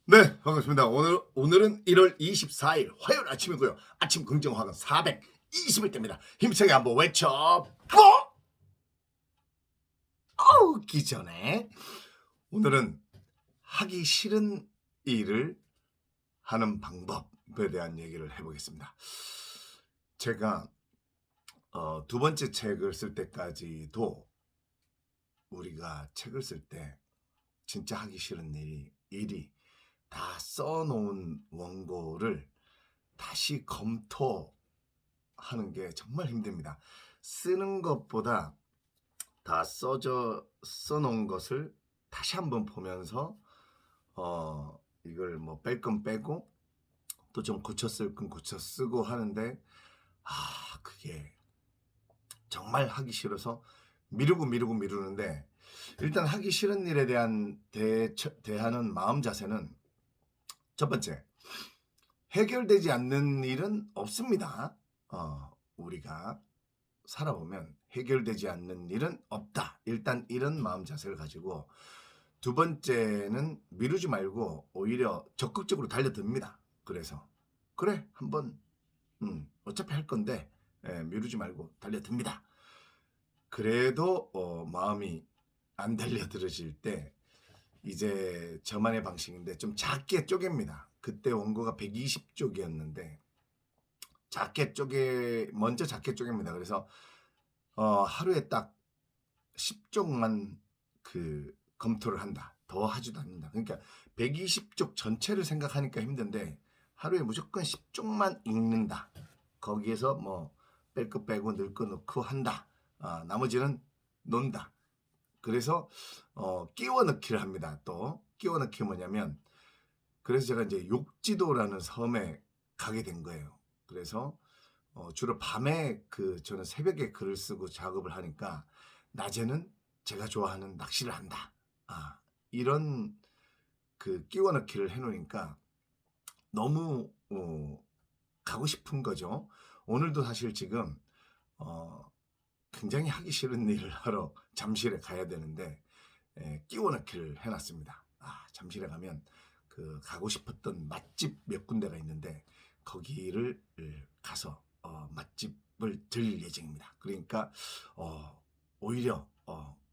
네, 반갑습니다. 오늘은 1월 24일 화요일 아침이고요. 아침 긍정화가 420일 때입니다. 힘차게 한번 외쳐 기 전에 오늘은 하기 싫은 일을 하는 방법에 대한 얘기를 해보겠습니다. 제가 두 번째 책을 쓸 때까지도 우리가 책을 쓸 때 진짜 하기 싫은 일이 다 써놓은 원고를 다시 검토하는 게 정말 힘듭니다. 쓰는 것보다 다 써놓은 것을 다시 한번 보면서 이걸 뭐 뺄 건 빼고 또 좀 고쳐 쓸 건 고쳐 쓰고 하는데 그게 정말 하기 싫어서 미루는데, 일단 하기 싫은 일에 대한 대하는 마음 자세는, 첫 번째, 해결되지 않는 일은 없습니다. 우리가 살아보면 해결되지 않는 일은 없다. 일단 이런 마음 자세를 가지고, 두 번째는 미루지 말고 오히려 적극적으로 달려듭니다. 그래서 그래 한번 어차피 할 건데 미루지 말고 달려듭니다. 그래도 마음이 안 달려들어질 때 이제 저만의 방식인데 좀 작게 쪼갭니다. 그때 원고가 120쪽이었는데 먼저 작게 쪼갭니다. 그래서 하루에 딱 10쪽만 검토를 한다. 더 하지도 않는다. 그러니까 120쪽 전체를 생각하니까 힘든데 하루에 무조건 10쪽만 읽는다. 거기에서 뭐 뺄 거 빼고 넣을 거 넣고 한다. 나머지는 논다. 그래서 끼워 넣기를 합니다. 또 끼워 넣기 뭐냐면, 그래서 제가 이제 욕지도라는 섬에 가게 된 거예요. 그래서 주로 밤에 저는 새벽에 글을 쓰고 작업을 하니까 낮에는 제가 좋아하는 낚시를 한다. 이런 끼워 넣기를 해놓으니까 너무 가고 싶은 거죠. 오늘도 사실 지금 굉장히 하기 싫은 일을 하러 잠실에 가야 되는데 끼워 넣기를 해놨습니다. 잠실에 가면 가고 싶었던 맛집 몇 군데가 있는데 거기를 가서 맛집을 들릴 예정입니다. 그러니까 오히려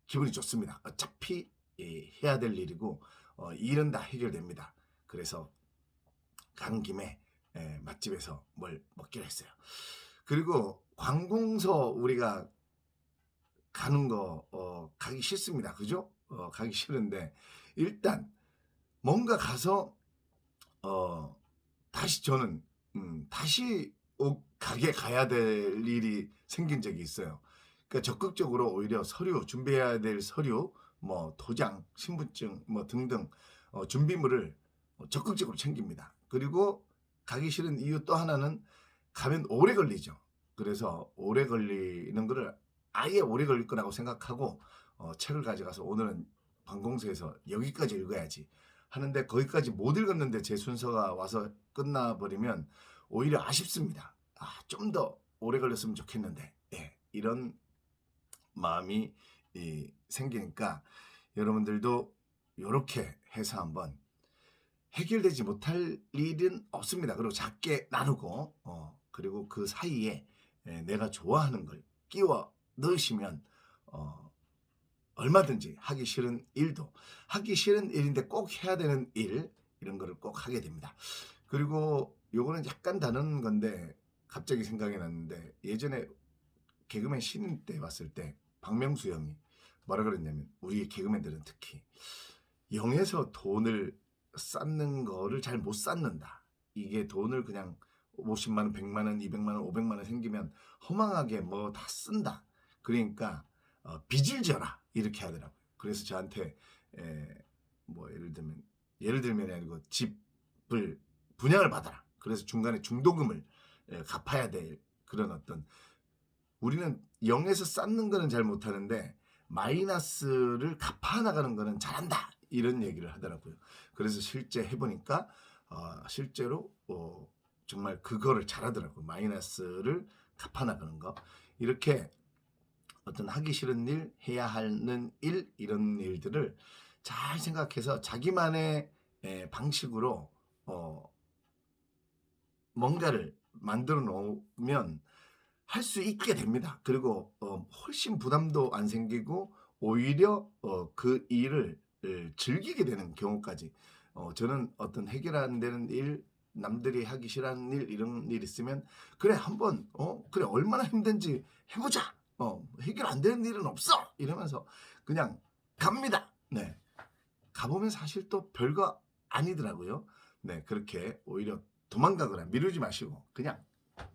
기분이 좋습니다. 어차피 해야 될 일이고 일은 다 해결됩니다. 그래서 가는 김에 맛집에서 뭘 먹기로 했어요. 그리고 관공서 우리가 가는 거 가기 싫습니다. 그죠? 가기 싫은데 일단 뭔가 가서 다시 저는 다시 가게 가야 될 일이 생긴 적이 있어요. 그러니까 적극적으로 오히려 준비해야 될 서류, 뭐 도장, 신분증 뭐 등등 준비물을 적극적으로 챙깁니다. 그리고 가기 싫은 이유 또 하나는 가면 오래 걸리죠. 그래서 오래 걸리는 거를 아예 오래 걸릴 거라고 생각하고 책을 가져가서 오늘은 관공서에서 여기까지 읽어야지 하는데 거기까지 못 읽었는데 제 순서가 와서 끝나버리면 오히려 아쉽습니다. 좀 더 오래 걸렸으면 좋겠는데 이런 마음이 생기니까 여러분들도 이렇게 해서 한번, 해결되지 못할 일은 없습니다. 그리고 작게 나누고 그리고 그 사이에 내가 좋아하는 걸 끼워 넣으시면 얼마든지 하기 싫은 일도, 하기 싫은 일인데 꼭 해야 되는 일, 이런 거를 꼭 하게 됩니다. 그리고 요거는 약간 다른 건데 갑자기 생각이 났는데, 예전에 개그맨 신인 때 봤을 때 박명수 형이 뭐라 그랬냐면, 우리 개그맨들은 특히 영에서 돈을 쌓는 거를 잘 못 쌓는다. 이게 돈을 그냥 50만 원, 100만 원, 200만 원, 500만 원 생기면 허망하게 뭐 다 쓴다. 그러니까 빚을 져라 이렇게 하더라고요. 그래서 저한테 뭐 예를 들면 아니고 집을 분양을 받아라. 그래서 중간에 중도금을 갚아야 될 그런 어떤, 우리는 0에서 쌓는 거는 잘 못하는데 마이너스를 갚아 나가는 거는 잘한다. 이런 얘기를 하더라고요. 그래서 실제 해보니까 실제로 정말 그거를 잘하더라고요. 마이너스를 갚아 나가는 거. 이렇게 어떤 하기 싫은 일, 해야 하는 일, 이런 일들을 잘 생각해서 자기만의 방식으로 뭔가를 만들어 놓으면 할 수 있게 됩니다. 그리고 훨씬 부담도 안 생기고 오히려 그 일을 즐기게 되는 경우까지. 저는 어떤 해결 안 되는 일, 남들이 하기 싫어하는 일, 이런 일 있으면 그래 한번 그래 얼마나 힘든지 해보자. 해결 안 되는 일은 없어. 이러면서 그냥 갑니다. 네. 가보면 사실 또 별거 아니더라고요. 네, 그렇게 오히려 도망가거나 미루지 마시고 그냥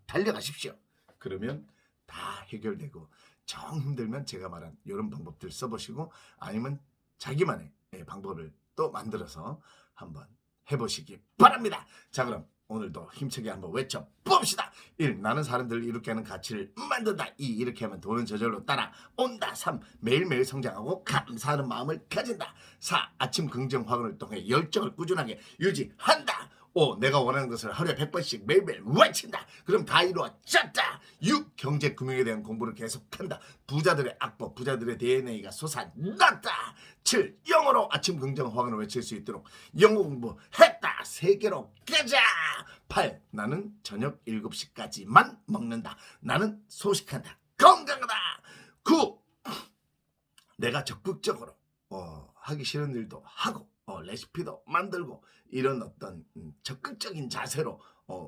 달려가십시오. 그러면 다 해결되고, 정 힘들면 제가 말한 이런 방법들 써보시고, 아니면 자기만의 방법을 또 만들어서 한번 해보시기 바랍니다. 자, 그럼 오늘도 힘차게 한번 외쳐봅시다. 1. 나는 사람들을 이렇게 하는 가치를 만든다. 2. 이렇게 하면 돈은 저절로 따라온다. 3. 매일매일 성장하고 감사하는 마음을 가진다. 4. 아침 긍정 확언을 통해 열정을 꾸준하게 유지한다. 5. 내가 원하는 것을 하루에 100번씩 매일매일 외친다. 그럼 다 이루어졌다. 6. 경제 금융에 대한 공부를 계속한다. 부자들의 악보, 부자들의 DNA가 솟아났다. 7. 영어로 아침 긍정 확언을 외칠 수 있도록 영어 공부했다. 세계로 가자. 8. 나는 저녁 7시까지만 먹는다. 나는 소식한다. 건강하다. 9. 내가 적극적으로 하기 싫은 일도 하고 레시피도 만들고, 이런 어떤 적극적인 자세로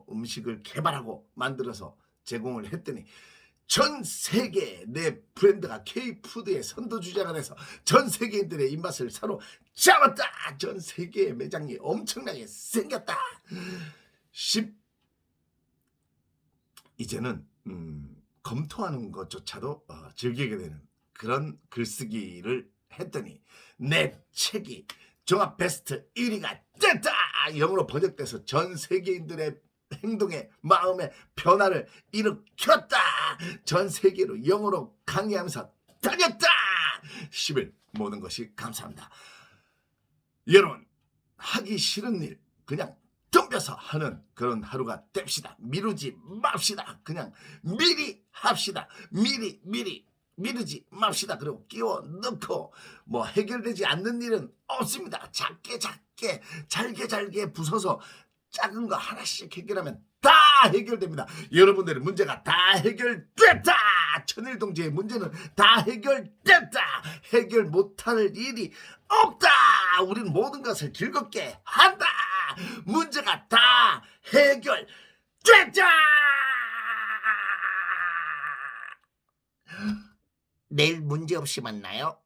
음식을 개발하고 만들어서 제공을 했더니 전 세계 내 브랜드가 K푸드의 선도주자가 돼서 전 세계인들의 입맛을 사로잡았다. 전 세계의 매장이 엄청나게 생겼다. 10. 이제는 검토하는 것조차도 즐기게 되는 그런 글쓰기를 했더니 내 책이 종합 베스트 1위가 됐다. 영어로 번역돼서 전 세계인들의 행동에 마음의 변화를 일으켰다. 전 세계로 영어로 강의하면서 다녔다. 10일 모든 것이 감사합니다. 여러분, 하기 싫은 일 그냥 덤벼서 하는 그런 하루가 됩시다. 미루지 맙시다. 그냥 미리 합시다. 미리 미루지 맙시다. 그리고 끼워 넣고 뭐 해결되지 않는 일은 없습니다. 작게 잘게 부숴서 작은 거 하나씩 해결하면 다 해결됩니다. 여러분들의 문제가 다 해결됐다. 천일동지의 문제는 다 해결됐다. 해결 못할 일이 없다. 우리는 모든 것을 즐겁게 한다. 문제가 다 해결됐다. 내일 문제 없이 만나요.